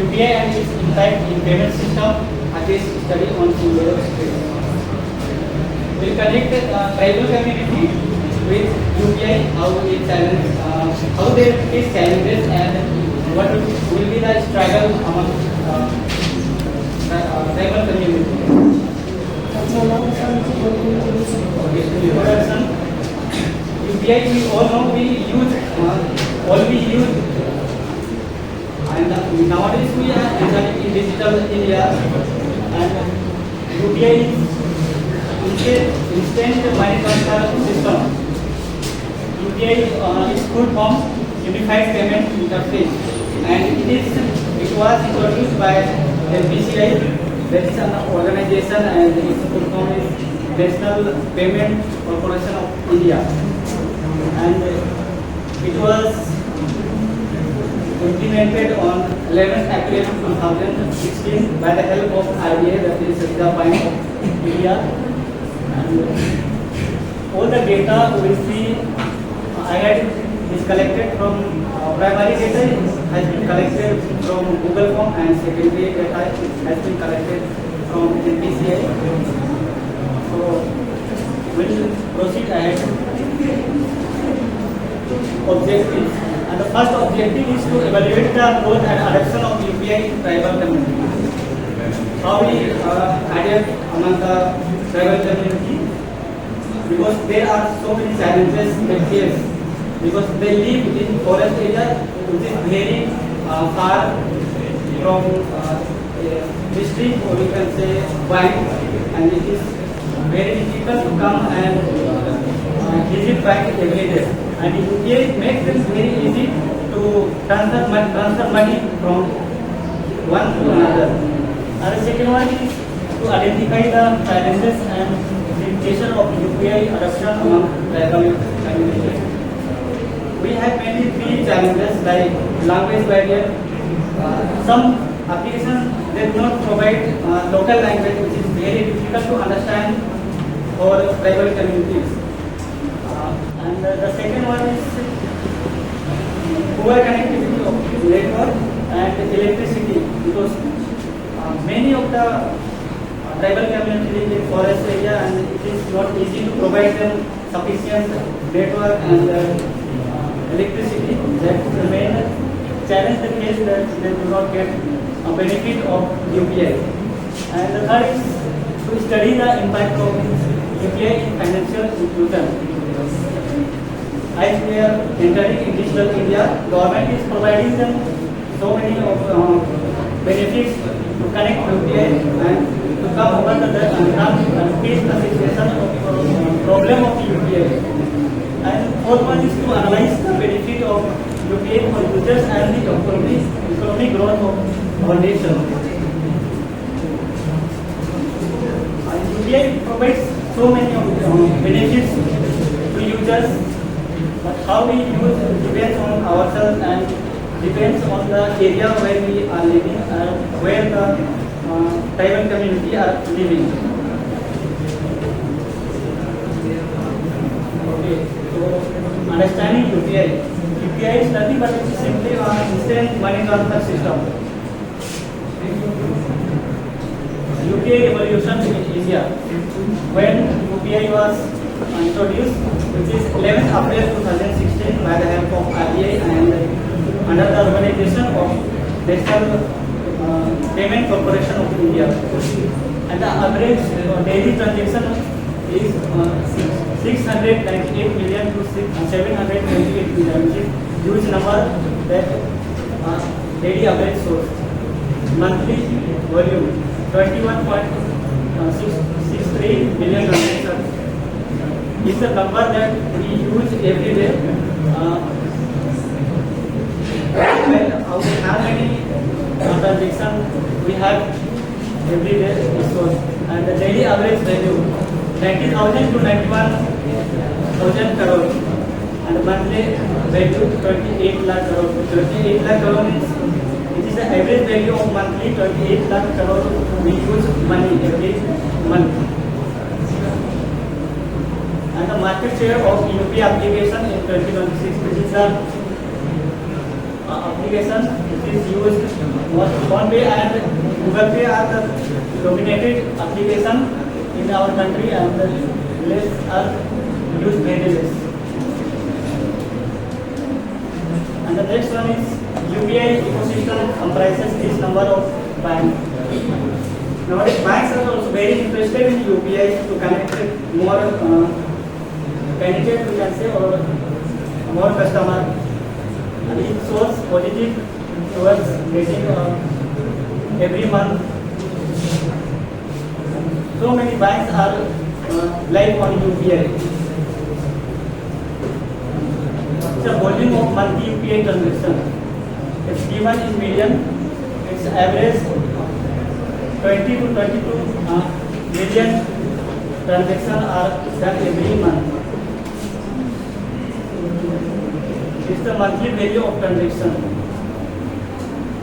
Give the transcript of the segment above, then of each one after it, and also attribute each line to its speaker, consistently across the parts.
Speaker 1: UPI and its impact in payment system, a case study on Europe Street. We'll connect tribal community with UPI, how they face challenges and what will be the struggle among tribal community. Introduction. UPI we all know we use and nowadays we are entering in digital India and UPI is instant money transfer system. UPI is full form unified payment interface and it was introduced by NPCI, that is an organization, and its full form is National Payment Corporation of India, and it was implemented on 11th April 2016 by the help of RBI, that is Reserve Bank of India, and all the data we see is collected from primary data has been collected from Google Form and secondary data has been collected from NPCI. So we'll proceed ahead. Objectives, and the first objective is to evaluate the growth and adoption of UPI in tribal community. How we adapt among the tribal community, because there are so many challenges they face, because they live in forest area which is very far from district, or we can say bank, and it is very difficult to come and visit bank every day. And UPI makes it very easy to transfer money from one to another. And the second one is to identify the challenges and limitation of UPI adoption among tribal communities. We have mainly three challenges, like language barrier. Some applications they do not provide local language, which is very difficult to understand for tribal communities. And the second one is poor connectivity of network and electricity, because many of the tribal communities live in forest area and it is not easy to provide them sufficient network and electricity. That's the main challenge they face, that they do not get a benefit of UPI. And the third is to study the impact of UPI in financial inclusion. As we are entering in digital India, government is providing them so many benefits to connect UPI and to come over and face the situation of problem of UPI. And fourth one is to analyze the benefit of UPI for users and the economic growth of our nation. And UPI provides so many benefits to users, but how we use depends on ourselves and depends on the area where we are living and where the tribal community are living. Okay, so understanding UPI. UPI is nothing but it's simply an instant money transfer system. UPI evolution in India. When UPI was introduced, which is 11th April 2016 by the help of RBI and under the organization of National Payment Corporation of India. And the average daily transaction is 698 million to 728 million, which is huge number that daily average source. Monthly volume 21.63 million transactions is the number that we use every day. How many transactions we have every day is source, and the daily average value 90,000 to 91,000 crore, and the monthly value 28 lakh crore. 28 lakh crore means it is the average value of monthly 28 lakh crore we use money every month. And the market share of UPI application in 2026, which is the application which is used. PhonePe and Google Pay are the dominated application in our country, and the less are used very less. And the next one is UPI ecosystem comprises this number of banks. Nowadays, banks are also very interested in UPI to connect more candidate, we can say, or more customer, and it shows positive towards getting every month. So many banks are live on UPI. The volume of monthly UPI transaction, it's given in million. Its average 20 to 22 million transactions are done every month. It's the monthly value of transaction.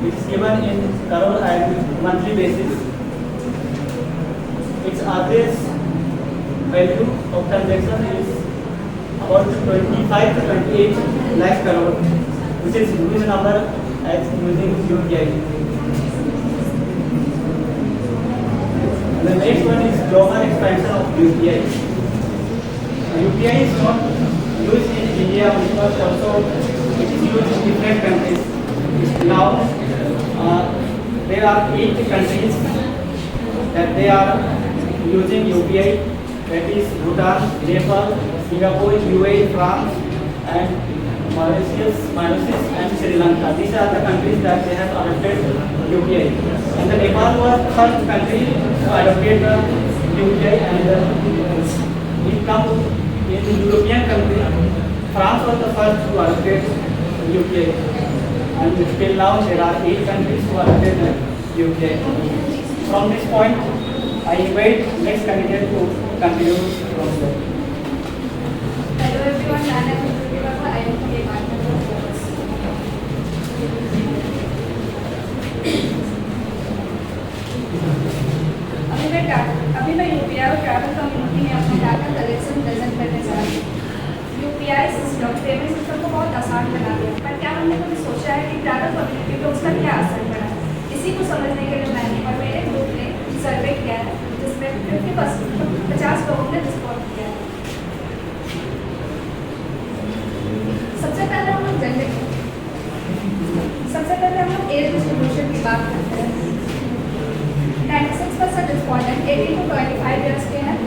Speaker 1: It is given in crore and monthly basis. Its average value of transaction is about 25 to 28 lakh crore, which is huge number as using UPI. The next one is global expansion of UPI. UPI is not used in India, but also it is used in different countries. Now there are 8 countries that they are using UPI. That is Bhutan, Nepal, Singapore, UAE, France, and Mauritius, and Sri Lanka. These are the countries that they have adopted UPI. And the Nepal was the first country to adopt the UPI, and it comes in European country. France was the first to adopt UPI, and till now there are 8 countries who adopted UPI. From this point, I invite next candidate to continue from there.
Speaker 2: Hello everyone, I am Prabha. I am the partner of Focus. अभी मैं UPI और travel community में अपना data collection present करने जा रही हूँ। UPI system payment system को बहुत आसान बना दिया, पर क्या हमने कभी सोचा है कि ट्रैवल कम्युनिटी पर उसका क्या असर पड़ा है? इसी को समझने के लिए मैंने और मेरे ग्रुप ने सर्वे किया है, जिसमें 50 लोगों ने रिस्पॉन्ड किया है। सबसे पहले हम लोग एज डिस्ट्रीब्यूशन की बात करते हैं। 96% रिस्पॉन्डेंट 18 to 25 ईयर्स के हैं।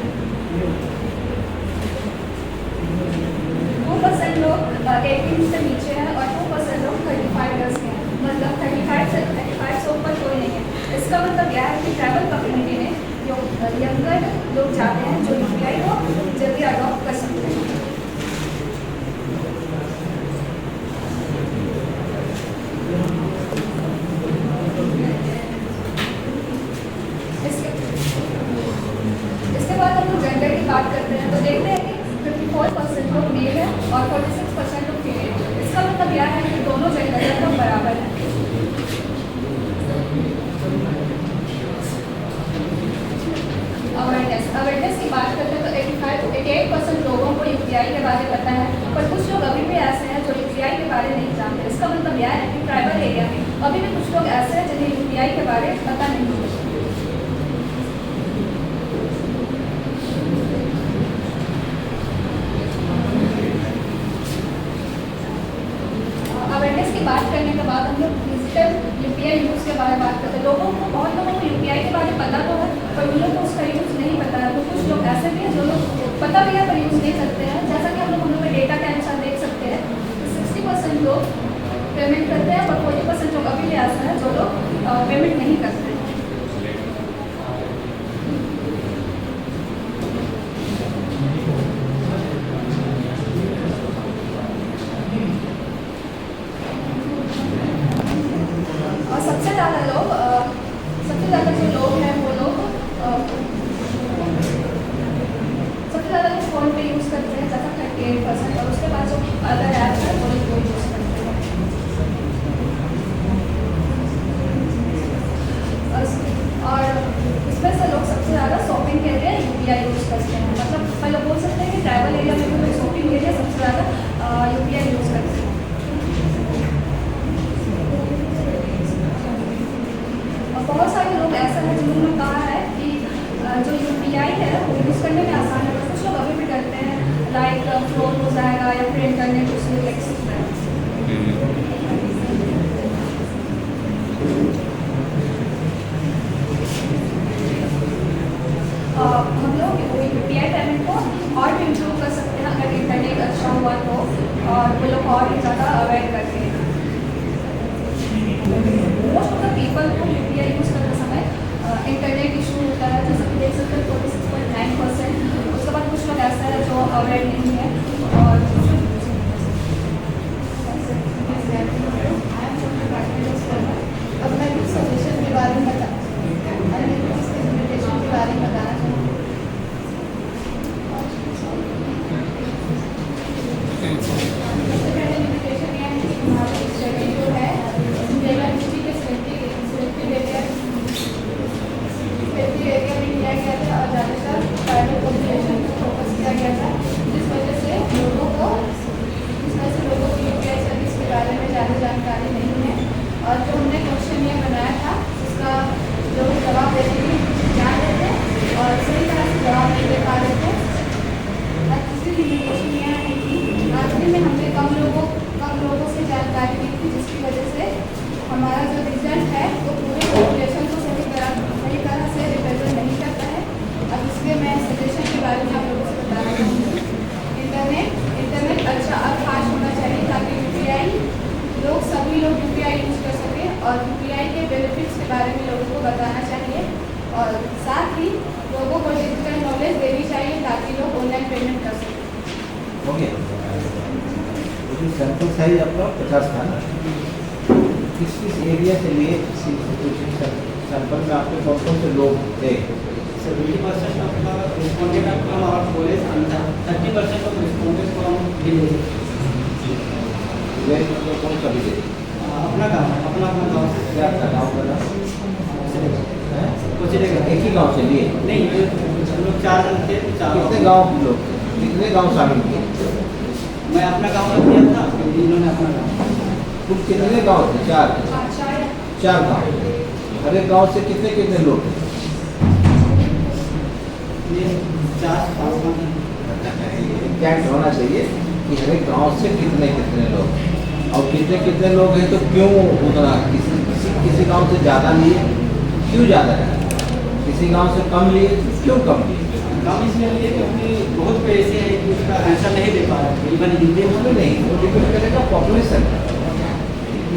Speaker 2: 2% लोग 18 से नीचे हैं और 2% लोग 35 ईयर्स के हैं। मतलब 35 से ऊपर कोई नहीं है। इसका मतलब यह है कि ट्रैवल कम्युनिटी में जो यंगर लोग जाते हैं, जो UPI को जल्दी अडॉप्ट कर सकते हैं। इसके बाद हम लोग जेंडर की बात करते हैं, तो देखते हैं कि 54% लोग मेल है और 46% लोग फीमेल है। इसका मतलब यह है कि दोनों जेंडर लगभग बराबर है। अवेयरनेस की बात करते हैं तो 88% लोगों को UPI के बारे में पता है, पर कुछ लोग अभी भी ऐसे हैं जो UPI के बारे में नहीं जानते। इसका मतलब यह है कि ट्राइबल एरिया में अभी भी कुछ लोग ऐसे हैं जिन्हें UPI के बारे में पता नहीं है। अवेयरनेस की बात करने के बाद हम लोग डिजिटल UPI यूज़ के बारे में बात करते हैं। बहुत लोगों को UPI के बारे में पता तो है, पर उन लोगों को उसका यूज़ नहीं पता है। तो कुछ लोग ऐसे भी हैं जो लोग पता भी है पर यूज़ नहीं करते हैं। जैसा कि हम लोग डेटा के अनुसार देख सकते हैं, 60% लोग पेमेंट करते हैं, पर 40% लोग अभी भी ऐसा है जो लोग पेमेंट नहीं करते हैं। और सबसे ज़्यादा जो लोग हैं वो लोग सबसे ज़्यादा लोग फ़ोन पे यूज़ करते हैं, जैसा 38%, और उसके बाद जो अदर ऐप है वो लोग यूज़ करते हैं। और इसमें से लोग सबसे ज़्यादा शॉपिंग के लिए UPI यूज़ करते हैं। मतलब हम लोग बोल सकते हैं कि ट्रैवल एरिया में भी लोग शॉपिंग के लिए सबसे ज़्यादा UPI यूज़ करते हैं। ऐसा है जिन्होंने कहा है कि जो यूपीआई है वो यूज़ करने में आसान है, कुछ लोग अभी भी करते हैं लाइक फ्लोर हो जाएगा या फिर इंटरनेट उसमें एक्सेस है। हम लोग यूपीआई पेमेंट को और भी इम्प्रूव कर सकते हैं अगर इंटरनेट अच्छा हुआ तो, और वो लोग और भी ज़्यादा अवॉइड करते हैं। मोस्ट ऑफ द पीपल को यूपीआई यूज़ करते समय इंटरनेट इशू होता है, जैसे कि देख सकते हैं 46.9%। उसके बाद कुछ लोग ऐसा है जो अवॉइड नहीं है और
Speaker 3: अब मैं कुछ सजेशन के बारे में लिमिटेशन के बारे में बताना चाहूँगी। सबसे पहले लिमिटेशन यह है कि हमारी स्टडी जो है सेफ्टी एरिया में किया गया था और ज़्यादातर ट्राइबल पॉपुलेशन को फोकस किया गया था, जिस वजह से लोगों को यूपीआई सर्विस के बारे में ज़्यादा जानकारी नहीं है। और जो हमने क्वेश्चन ये बनाया था उसका जो जवाब देते थे क्या देते और सही तरह से जवाब नहीं दे पा रहे थे। और तीसरी लिमिटेशन यह है कि आखिर में हमने कम लोगों से जानकारी दी थी, जिसकी वजह से हमारा जो रिजल्ट है वो पूरे पॉपुलेशन को सही तरह से रिप्रेजेंट नहीं करता है। अब इसलिए मैं सजेशन के बारे में आप लोगों से बताना चाहूँगी। इंटरनेट अच्छा और फास्ट होना चाहिए ताकि सभी लोग यूपीआई यूज़ कर सकें, और यूपीआई के बेनिफिट्स के बारे में लोगों को बताना चाहिए, और साथ ही लोगों को डिजिटल नॉलेज देनी चाहिए ताकि लोग ऑनलाइन पेमेंट कर सकें।
Speaker 4: ओके, सैंपल साइज आपका 50 था ना? किस एरिया से लिए सैंपल में आपके कौन से लोग थे?
Speaker 1: 70% आपका रिस्पॉन्डेंट आपका और कॉलेज अंदर 30% ऑफ रिस्पॉन्डेंट को हम विलेज
Speaker 4: कौन सा विलेज?
Speaker 1: अपना गाँव अपना गाँव से
Speaker 4: क्या आपका गाँव का नाम?
Speaker 1: कुछ
Speaker 4: एक ही गाँव से लिए?
Speaker 1: नहीं, हम लोग 4 जन थे।
Speaker 4: कितने गाँव के लोग थे? कितने गाँव शामिल किए?
Speaker 1: मैं अपना गाँव का किया था, इन्होंने अपना गाँव।
Speaker 4: कुल कितने गाँव थे? 4 गाँव। हर एक गाँव से कितने लोग थे?
Speaker 1: ये 4-5
Speaker 4: क्या होना चाहिए कि हर एक गाँव से कितने लोग, और कितने लोग हैं तो क्यों उतना, किसी गांव से ज़्यादा लिए क्यों ज़्यादा है, किसी गांव से कम लिए क्यों कम लिए?
Speaker 1: कम इसलिए लिए क्योंकि बहुत पैसे हैं कि उसका आंसर नहीं दे पा रहे, इवन हिंदी में
Speaker 4: नहीं, वो डिपेंड करेगा पॉपुलेशन।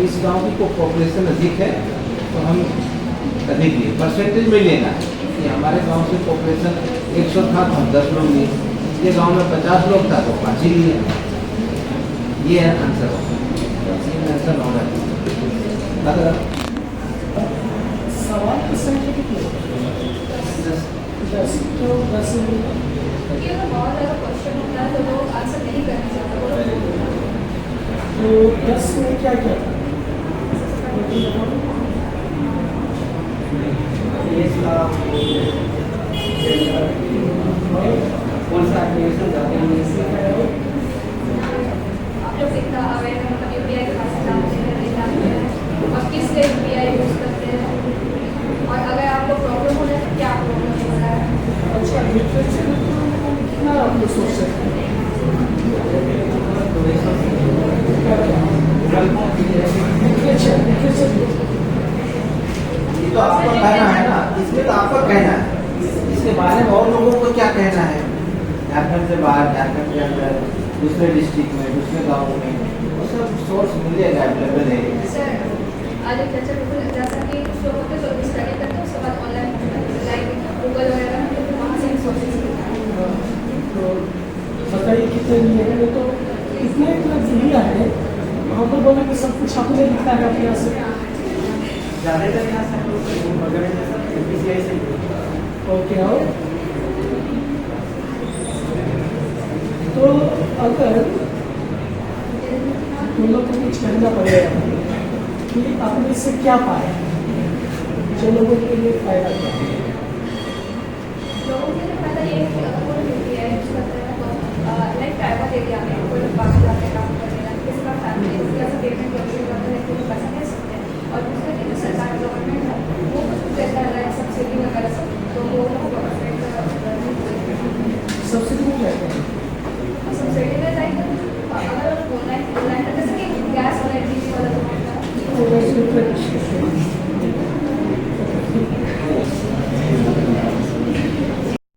Speaker 4: इस गांव की पॉपुलेशन अधिक है तो हम अधिक लिए, परसेंटेज में लेना है कि हमारे गांव से पॉपुलेशन 100 था तो हम 10 लोग लिए, ये गांव में 50 लोग था तो 5 ही लिए। ये है आंसर, आंसर होना चाहिए।
Speaker 5: सवाल की संख्या कितनी है? 10 तो 10
Speaker 2: क्योंकि अगर बहुत ज़्यादा क्वेश्चन होता है तो लोग आंसर नहीं करना चाहते।
Speaker 5: तो 10 में क्या क्या था?
Speaker 1: कौन सा एप्लीकेशन जाते हैं,
Speaker 2: आप लोग कितना अवेयर हैं, मतलब यूपीआई कहाँ से जानते हैं, नहीं जानते हैं, और किस लिए यूपीआई यूज़ करते हैं, और अगर आपको प्रॉब्लम हो रहा है तो क्या प्रॉब्लम हो रहा है।
Speaker 5: अच्छा, लिटरेचर कितना आप लोग सोच सकते हैं?
Speaker 4: ये तो आपका कहना है ना, इसमें तो आपका कहना है, इसके बारे में और लोगों को क्या कहना है? झारखंड से बाहर, झारखंड के अंदर, दूसरे डिस्ट्रिक्ट में, दूसरे गाँव में, वो सब सोर्स मिलेगा, अवेलेबल है।
Speaker 2: सर आज एक चर्चा बिल्कुल जैसा कि कुछ लोग होते हैं जो स्टडी करते हैं उसके बाद ऑनलाइन लाइक गूगल वगैरह में तो वहाँ से सोर्सेज मिलता है।
Speaker 5: तो बताइए कितने लिए हैं? तो इतना लिया है, वहाँ पर बोला कि सब कुछ आपने लिखा है अपने यहाँ से।
Speaker 1: ज़्यादातर यहाँ से हम लोग वगैरह जैसा MPCI से।
Speaker 5: ओके, और तो अगर तुम लोग को कुछ कहना पड़ेगा कि आपने इससे क्या पाया, जो लोगों के लिए फायदा क्या है?
Speaker 2: लोगों के लिए फायदा ये है कि अगर कोई यूपीआई यूज़ करते हैं तो लाइक ट्राइबल एरिया में कोई लोग बाहर जाके काम करने लगे, किसी का फैमिली जैसे पेमेंट करते हैं तो पैसा दे सकते हैं, और दूसरा कि जो सरकार गवर्नमेंट है वो कुछ देता है, लाइक सब्सिडी
Speaker 5: सब्सिडी में रहते हैं।
Speaker 2: सब्सिडी में लाइक अगर बोलना है जैसे कि गैस वाला एलपीजी वाला
Speaker 5: तो वैसे